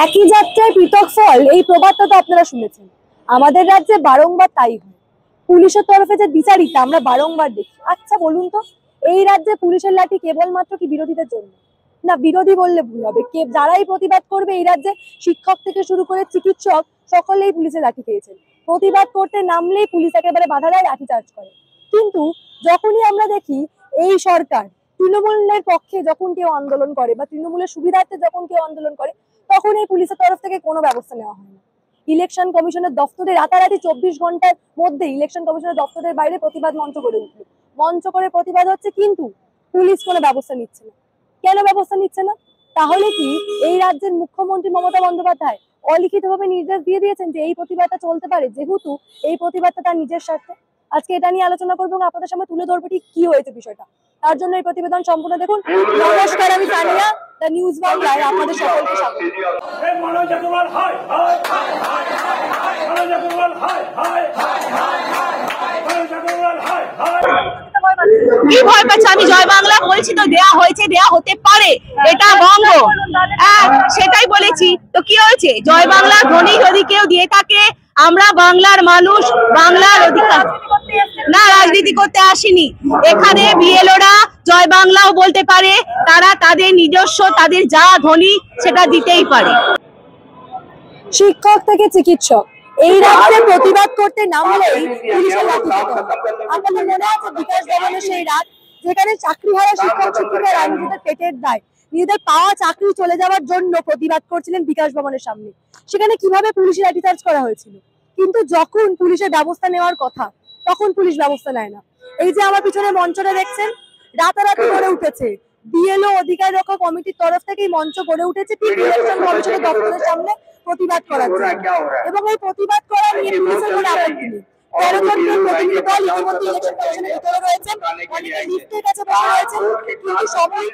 একই যাত্রায় পৃথক ফল, এই প্রবাদটা তো আপনারা শুনেছেন। আমাদের রাজ্যে বারংবার তাই হয়। পুলিশের তরফে যে বিচারিতা আমরা বারংবার দেখি। আচ্ছা বলুন তো, এই রাজ্যে পুলিশের লাঠি কেবলমাত্র কি বিরোধীদের জন্য? না, বিরোধী বললে ভুল হবে। যারাই প্রতিবাদ করবে এই রাজ্যে, শিক্ষক থেকে শুরু করে চিকিৎসক, সকলেই পুলিশের লাঠি খেয়েছেন। প্রতিবাদ করতে নামলেই পুলিশ একেবারে বাধা দেয়, লাঠি চার্জ করে। কিন্তু যখনই আমরা দেখি এই সরকার তৃণমূলের পক্ষে যখন কেউ আন্দোলন করে বা তৃণমূলের সুবিধার্থে যখন কেউ আন্দোলন করে, তখন এই পুলিশের তরফ থেকে কোনো ব্যবস্থা নেওয়া হয় না। ইলেকশন কমিশনের দপ্তরে রাতারাতি 24 ঘন্টার মধ্যে ইলেকশন কমিশনের দপ্তরের বাইরে প্রতিবাদ মঞ্চ গড়ে উঠল। মঞ্চ করে প্রতিবাদ হচ্ছে, কিন্তু পুলিশ কোনো ব্যবস্থা নিচ্ছে না। কেন ব্যবস্থা নিচ্ছে না? তাহলে কি এই রাজ্যের মুখ্যমন্ত্রী মমতা বন্দ্যোপাধ্যায় অলিখিতভাবে নির্দেশ দিয়ে দিয়েছেন যে এই প্রতিবাদটা চলতে পারে, যেহেতু এই প্রতিবাদটা তার নিজের স্বার্থে? আজকে এটা নিয়ে আলোচনা করবো এবং আপনাদের সামনে তুলে ধরবো ঠিক কি হয়েছে বিষয়টা। তার জন্য এই প্রতিবেদন সম্পূর্ণ দেখুন। নমস্কার, আমি তানিয়া, দ্য নিউজ বাংলায় আপনাদের সকলকে স্বাগত। কি ভয় পাচ্ছে? আমি জয় বাংলা বলছি তো, দেয়া হয়েছে, দেয়া হতে পারে, এটা বঙ্গ। সেটাই বলেছি তো, কি হয়েছে? জয় বাংলা ধ্বনি যদি কেউ দিয়ে থাকে, আমরা বাংলার মানুষ, বাংলার অধিকার। না, রাজনীতি করতে আসিনি এখানে। বিএলওরা জয় বাংলাও বলতে পারে, তারা তাদের নিজস্ব, তাদের যা ধ্বনি সেটা দিতেই পারে। শিক্ষক থেকে চিকিৎসক, এই রাজ্যে প্রতিবাদ করতে নামলেই পুলিশের লাঠি চার্জ। আপনাদের মনে আছে বিকাশ ভবনের সেই রাত, যেখানে চাকরিহারা শিক্ষক শিক্ষিকারা নিজেদের পেটের দায়, নিজেদের পাওয়া চাকরি চলে যাওয়ার জন্য প্রতিবাদ করছিলেন বিকাশ ভবনের সামনে। সেখানে কিভাবে পুলিশের লাঠিচার্জ করা হয়েছিল, কিন্তু যখন পুলিশের ব্যবস্থা নেওয়ার কথা, তখন পুলিশ ব্যবস্থা নেয় না। এই যে আমার পিছনে মঞ্চটা দেখছেন, রাতারাতি গড়ে উঠেছে বিএলও অধিকার রক্ষা কমিটির তরফ থেকে। মঞ্চ গড়ে উঠেছে ঠিক ইলেকশন কমিশনের দপ্তরের সামনে প্রতিবাদ করার জন্য, এবং এই প্রতিবাদ করা নিয়ে পুলিশের কোনো আপত্তি নেই। 13 জনের প্রতিনিধি দল ইতিমধ্যে ইলেকশন কমিশনের ভিতরে রয়েছেন, অনেকে লিফটের কাছে বসে রয়েছেন, কিন্তু সবাই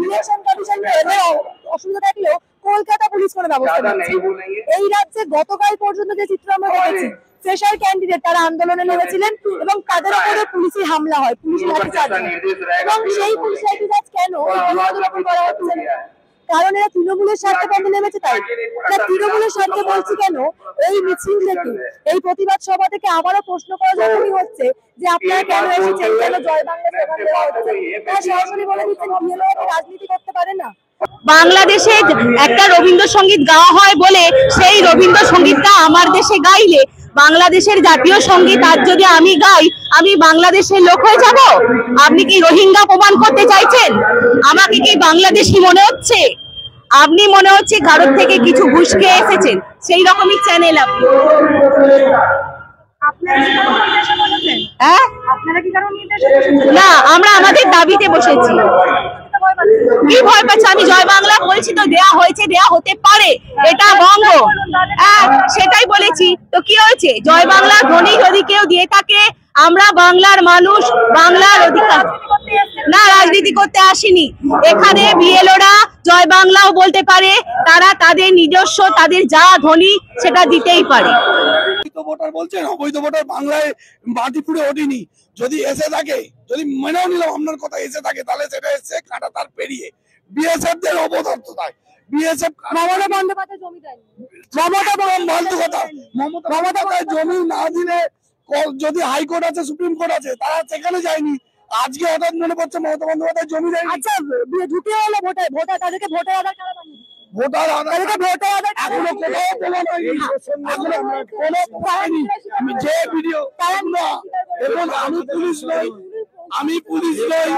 ইলেকশন কমিশনের অসুবিধা থাকলেও কলকাতা পুলিশ কোনো ব্যবস্থা নিচ্ছে। এই রাজ্যে গতকাল পর্যন্ত যে চিত্র আমরা দেখেছি, ফ্রেশার ক্যান্ডিডেট তারা আন্দোলনে নেমেছিলেন এবং তাদের উপরে পুলিশি হামলা হয়, পুলিশি লাঠিচার্জ হয়। এবং সেই পুলিশি লাঠিচার্জ কেন করা হচ্ছে? কারণ এরা তৃণমূলের স্বার্থে পথে নেমেছে তাই। তৃণমূলের স্বার্থে বলছি কেন, এই মিছিল থেকে, এই প্রতিবাদ সভা থেকে আবারও প্রশ্ন করা যখনই হচ্ছে যে আপনারা কেন এসেছেন, কেন জয় বাংলা স্লোগান দেওয়া হচ্ছে, তারা সরাসরি বলে দিচ্ছেন বিএলও রাজনীতি করতে পারে না। বাংলাদেশে একটা রবীন্দ্রসঙ্গীত গাওয়া হয় বলে সেই রবীন্দ্রসঙ্গীতটা আমার দেশে গাইলে বাংলাদেশের জাতীয় সঙ্গীত আজ যদি আমি গাই, আমি বাংলাদেশের লোক হয়ে যাব? আপনি কি রোহিঙ্গা প্রমাণ করতে চাইছেন? আমাকে কি বাংলাদেশি মনে হচ্ছে? আপনি মনে হচ্ছে ভারত থেকে কিছু ঘুষ খেয়ে এসেছেন, সেই রকমই চ্যানেল আপনি। না, আমরা আমাদের দাবিতে বসেছি। কি ভয় পাচ্ছে? আমি জয় বাংলা বলছি তো, দেয়া হয়েছে, দেয়া হতে পারে, এটা বঙ্গ। সেটাই বলেছি তো, কি হয়েছে? জয় বাংলা ধ্বনি যদি কেউ দিয়ে থাকে, আমরা বাংলার মানুষ, বাংলার অধিকার। না, রাজনীতি করতে আসিনি এখানে। বিএলওরা জয় বাংলাও বলতে পারে, তারা তাদের নিজস্ব, তাদের যা ধ্বনি সেটা দিতেই পারে। ভোটার বলছেন অবৈধ ভোটার বাংলায় মাটিপুরে ওঠেনি। যদি এসে থাকে, যদি মেনেও নিলাম আপনার কথা, এসে থাকে, তাহলে সেটা এসে কাটা তার পেরিয়ে বিএসএফ দের অবদার্থতায়। বিএসএফ মমতা বন্দ্যোপাধ্যায় জমি দেয়নি, মমতা জমি না দিলে, যদি হাইকোর্ট আছে, সুপ্রিম কোর্ট আছে, তারা সেখানে যায়নি। আজকে হঠাৎ মনে পড়ছে মমতা বন্দ্যোপাধ্যায় জমি দেয়নি। আচ্ছা, ঢুকে হলো ভোটার, তাদেরকে ভোটার আধার কার্ড বানিয়ে ভোটার আধার এখনো কোথাও প্রমাণ হয়নি, এখনো কোনো পায়নি। আমি যে ভিডিও, এখন আমি পুলিশ নই, আমি পুলিশ নই।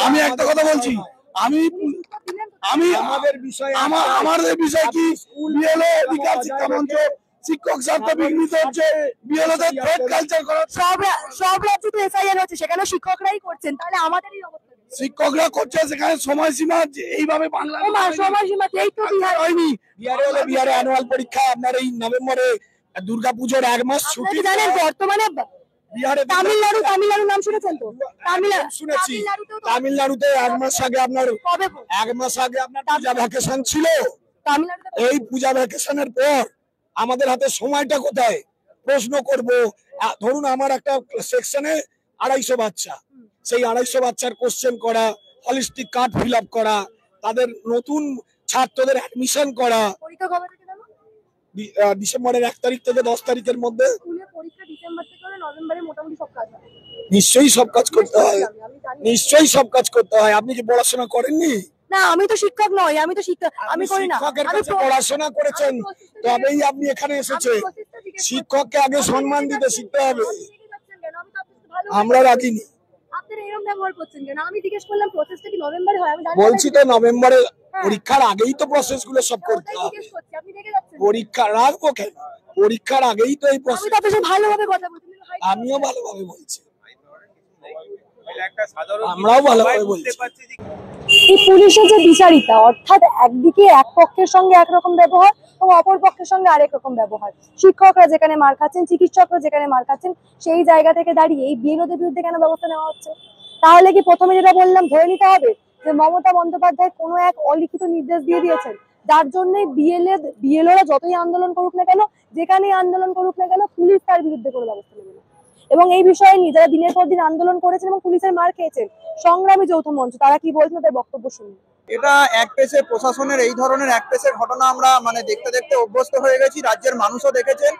আমি একটা কথা বলছি, আমাদের বিষয় কি? বিএলও অধিকার শিক্ষা মঞ্চ, শিক্ষক স্বার্থ বিঘ্নিত হচ্ছে, বিএলওদের থ্রেট কালচার করা। সব রাজ্যে তো এসআইআর হচ্ছে, সেখানে শিক্ষকরাই করছেন, তাহলে আমাদেরই অবস্থা। শিক্ষকরা করছে, সেখানে সময়সীমা এইভাবে বাংলা সময়সীমা এই তো বিহার হয়নি। বিহারে অ্যানুয়াল পরীক্ষা আপনার এই নভেম্বরে, দুর্গাপুজোর 1 মাস ছুটি। জানেন বর্তমানে বিহারে তামিলনাড়ু নাম শুনেছেন তো? শুনেছি। তামিলনাড়ুতে 1 মাস আগে আপনার পূজা ভ্যাকেশন ছিল। এই পূজা ভ্যাকেশনের পর আমাদের হাতে সময়টা কোথায়? প্রশ্ন করব। ধরুন আমার একটা সেকশনে 250 বাচ্চা, সেই 250 বাচ্চার কোশ্চেন করা, হলিস্টিক কার্ড ফিল আপ করা, তাদের নতুন ছাত্রদের অ্যাডমিশন করা। পরীক্ষা কবে থেকে জানো? ডিসেম্বরের 1 তারিখ থেকে 10 তারিখের মধ্যে। স্কুলে পরীক্ষা ডিসেম্বর থেকে হলে নভেম্বরে মোটামুটি সব কাজ হয়। নিশ্চয়ই সব কাজ করতে হয়, আমি জানি। নিশ্চয়ই সব কাজ করতে হয়। আপনি কি পড়াশোনা করেননি? না, আমি তো শিক্ষক নই, আমি তো শিক্ষক, আমি করি না। শিক্ষকের কাছে পড়াশোনা করেছেন তবেই আপনি এখানে এসেছেন। শিক্ষককে আগে সম্মান দিতে শিখতে হবে। আমরা রাখিনি। আপনারা এরকম ব্যবহার করছেন কেন? আমি জিজ্ঞেস করলাম প্রসেসটা কি নভেম্বরে হয়? আমি জানি। বলছি তো নভেম্বরে পরীক্ষার আগেই তো প্রসেস গুলো সব করতে হবে। আপনি দেখে যাচ্ছেন। পরীক্ষা রাখবো কেন? পরীক্ষার আগেই তো এই প্রসেস। আমি তো আপনার ভালোভাবে কথা বলছি। আমিও ভালোভাবে বলছি, আমরাও ভালোভাবে বলছি। এই পুলিশের যে বিচারিতা, অর্থাৎ একদিকে এক পক্ষের সঙ্গে একরকম ব্যবহার এবং অপর পক্ষের সঙ্গে আরেক রকম ব্যবহার। শিক্ষকরা যেখানে মার খাচ্ছেন, চিকিৎসকরা যেখানে মার খাচ্ছেন, সেই জায়গা থেকে দাঁড়িয়ে এই বিএলওদের বিরুদ্ধে কেন ব্যবস্থা নেওয়া হচ্ছে? তাহলে কি প্রথমে যেটা বললাম ধরে নিতে হবে যে মমতা বন্দ্যোপাধ্যায় কোনো এক অলিখিত নির্দেশ দিয়ে দিয়েছেন, যার জন্য বিএলওরা যতই আন্দোলন করুক না কেন, যেখানেই আন্দোলন করুক না কেন, পুলিশ তার বিরুদ্ধে কোনো ব্যবস্থা নেবে না। এবং এই বিষয়ে নিয়ে যারা দিনের পর দিন আন্দোলন করেছেন এবং পুলিশের মার খেয়েছেন, সংগ্রামী যৌথ মঞ্চ, তারা কি বলছেন তাদের বক্তব্য শুনুন। এটা এক পেশে প্রশাসনের এই ধরনের এক পেশে ঘটনা আমরা দেখতে দেখতে অভ্যস্ত হয়ে গেছি। রাজ্যের মানুষও দেখেছেন।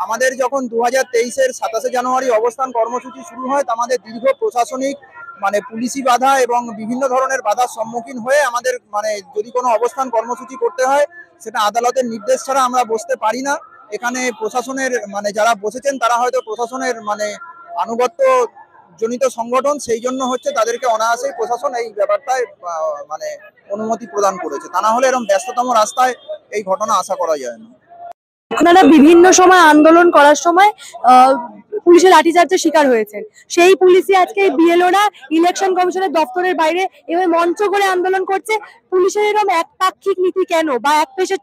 আমাদের যখন 2023-এর 27 জানুয়ারি অবস্থান কর্মসূচি শুরু হয়, আমাদের দীর্ঘ প্রশাসনিক পুলিশি বাধা এবং বিভিন্ন ধরনের বাধার সম্মুখীন হয়ে আমাদের যদি কোনো অবস্থান কর্মসূচি করতে হয়, সেটা আদালতের নির্দেশ ছাড়া আমরা বসতে পারি না। এখানে প্রশাসনের যারা বসেছেন তারা হয়তো প্রশাসনের আনুগত্য জনিত সংগঠন, সেই জন্য হচ্ছে তাদেরকে অনায়াসেই প্রশাসন এই ব্যাপারটায় অনুমতি প্রদান করেছে। তা না হলে এরকম ব্যস্ততম রাস্তায় এই ঘটনা আশা করা যায় না। আপনারা বিভিন্ন সময় আন্দোলন করার সময় পুলিশের লাঠিচার্জের শিকার হয়েছেন। সেই পুলিশই আজকে বিএলওরা ইলেকশন কমিশনের দপ্তরের বাইরে এভাবে মঞ্চ করে আন্দোলন করছে। পুলিশের এরকম একপাক্ষিক নীতি কেন, বা এক পেশে?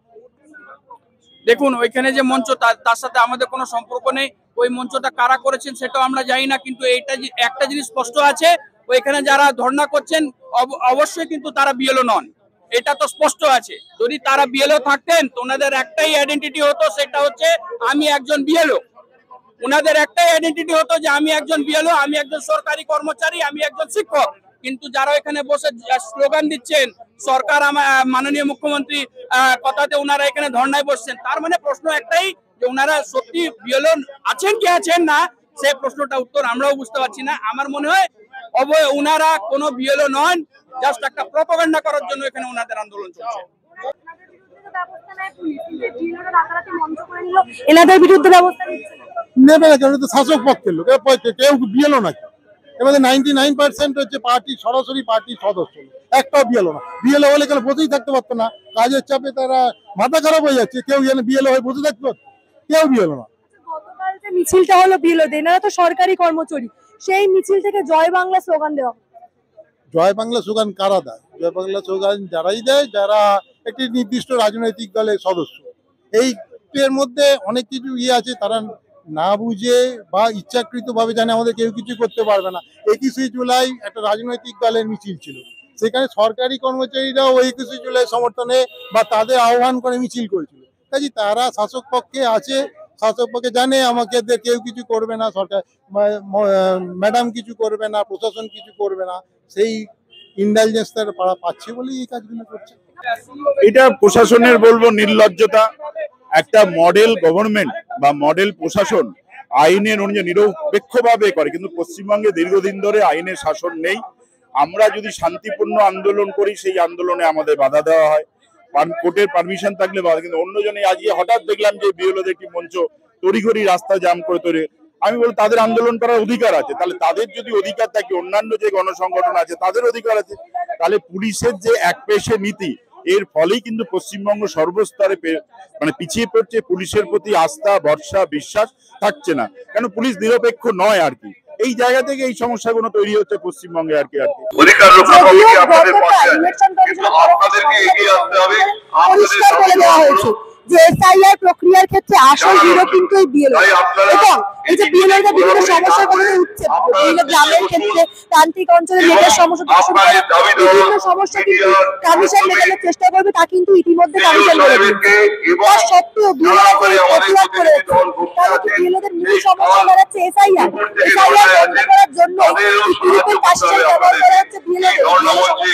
দেখুন, ওইখানে যে মঞ্চ, তার সাথে আমাদের কোনো সম্পর্ক নেই। ওই মঞ্চটা কারা করেছেন সেটাও আমরা জানি না, কিন্তু এইটা একটা জিনিস স্পষ্ট আছে, ওইখানে যারা ধর্ণা করছেন অবশ্যই কিন্তু তারা বিএলও নন, এটা তো স্পষ্ট আছে। যদি তারা বিএলও থাকতেন তো ওনাদের একটাই আইডেন্টিটি হতো, সেটা হচ্ছে আমি একজন বিএলও। ওনাদের একটাই আইডেন্টিটি হতো যে আমি একজন বিএলও, আমি একজন সরকারি কর্মচারী, আমি একজন শিক্ষক। কিন্তু যারা এখানে বসে স্লোগান দিচ্ছেন সরকার, মাননীয় মুখ্যমন্ত্রী কথাতে ওনারা এখানে ধর্ণায় বসছেন, তার প্রশ্ন একটাই যে ওনারা সত্যি বিএলও আছেন কি আছেন না, সেই প্রশ্নটা উত্তর আমরাও বুঝতে পারছি না। আমার মনে হয় ওনারা কোনো বিএলও নন, জাস্ট একটা প্রপাগান্ডা করার জন্য এখানে ওনাদের আন্দোলন চলছে। এনাদের বিরুদ্ধে ব্যবস্থা নেবে না, কেন? শাসক পক্ষের লোক, কেউ বিএলও নাকি? এবারে 99% হচ্ছে পার্টি, সরাসরি পার্টির সদস্য, একটাও বিএলও না। বিএলও হলে কেন বসেই থাকতে পারতো না? কাজের চাপে তারা মাথা খারাপ হয়ে যাচ্ছে। কেউ বিএলও হয়ে বসে থাকতে পারতো? কেউ বিএলও না। গতকাল যে মিছিলটা হলো বিএলওদের, এনারা তো সরকারি কর্মচারী, সেই মিছিল থেকে জয় বাংলা স্লোগান দেওয়া। জয় বাংলা স্লোগান কারা দেয়? জয় বাংলা স্লোগান যারাই দেয়, যারা একটি নির্দিষ্ট রাজনৈতিক দলের সদস্য। এই এর মধ্যে অনেক কিছু আছে, তারা না বুঝে বা ইচ্ছাকৃত ভাবে জানে আমাদের কেউ কিছু করতে পারবে না। 21শে জুলাই একটা রাজনৈতিক দলের মিছিল ছিল, সেখানে সরকারি কর্মচারীরাও 21শে জুলাই সমর্থনে বা তাদের আহ্বান করে মিছিল করেছিল। কাজে তারা শাসক পক্ষে আছে, শাসক পক্ষে জানে আমাকে কেউ কিছু করবে না, সরকার ম্যাডাম কিছু করবে না, প্রশাসন কিছু করবে না, সেই ইন্টেলিজেন্স তারা পাচ্ছে বলেই এই কাজগুলো করছে। এটা প্রশাসনের বলবো নির্লজ্জতা। একটা মডেল গভর্নমেন্ট বা মডেল প্রশাসন আইনের অনুযায়ী নিরপেক্ষভাবে করে, কিন্তু পশ্চিমবঙ্গে দীর্ঘদিন ধরে আইনের শাসন নেই। আমরা যদি শান্তিপূর্ণ আন্দোলন করি, সেই আন্দোলনে আমাদের বাধা দেওয়া হয়, কোর্টের পারমিশন থাকলে বাধা। কিন্তু অন্যজনে আজকে হঠাৎ দেখলাম যে বিএলওদের একটি মঞ্চ তড়িঘড়ি রাস্তা জাম করে তৈরি। আমি বলি তাদের আন্দোলন করার অধিকার আছে, তাহলে তাদের যদি অধিকার থাকে, অন্যান্য যে গণসংগঠন আছে তাদের অধিকার আছে, তাহলে পুলিশের যে একপেশে নীতি, এর ফলেই কিন্তু পশ্চিমবঙ্গ সর্বস্তরে পিছিয়ে পড়ছে। পুলিশের প্রতি আস্থা, ভরসা, বিশ্বাস থাকছে না, কেন পুলিশ নিরপেক্ষ নয় আর কি। এই জায়গা থেকে এই সমস্যাগুলো তৈরি হচ্ছে পশ্চিমবঙ্গে আর কি। অধিকার রক্ষা কমিটি আপনাদের পাশে আছে, কিন্তু আপনাদেরকে এগিয়ে আসতে হবে। আমাদের যে এসআইআর প্রক্রিয়ার ক্ষেত্রে আসল হিরো কিন্তু এই বিএলও, এবং এই যে বিএলওরা বিভিন্ন সমস্যার কথা উঠছে, বিভিন্ন গ্রামের ক্ষেত্রে প্রান্তিক অঞ্চলে নেটের সমস্যা থেকে শুরু করে বিভিন্ন সমস্যা কিন্তু কমিশন মেটানোর চেষ্টা করবে, তা কিন্তু ইতিমধ্যে কমিশন বলে দিয়েছে। তার সত্ত্বেও বিএলওরা প্রতিবাদ করে তাহলে কি বিএলওদের মূল সমস্যা দাঁড়াচ্ছে এসআইআর বন্ধ করার জন্য ইউরোপের কাস্টম ব্যবহার করা হচ্ছে বিএলওদের সমস্যাকে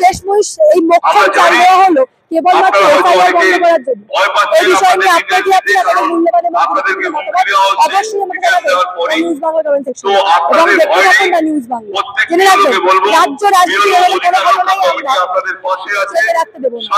শেষমেশ এই মোক্ষম চাল দেওয়া হলো কেবলমাত্র এসআইআর বন্ধ করার জন্য। এই বিষয় নিয়ে আপনার কি আপনাদের মূল্যবান এবং গুরুত্বপূর্ণ মতামত অবশ্যই আমাকে জানাবেন নিউজ বাংলা কমেন্ট সেকশনে, এবং দেখতে থাকুন না নিউজ বাংলা। জেনে রাখবেন, রাজ্য রাজনীতি এড়ালে কোনো ঘটনাই আমরা চেপে রাখতে দেবো না।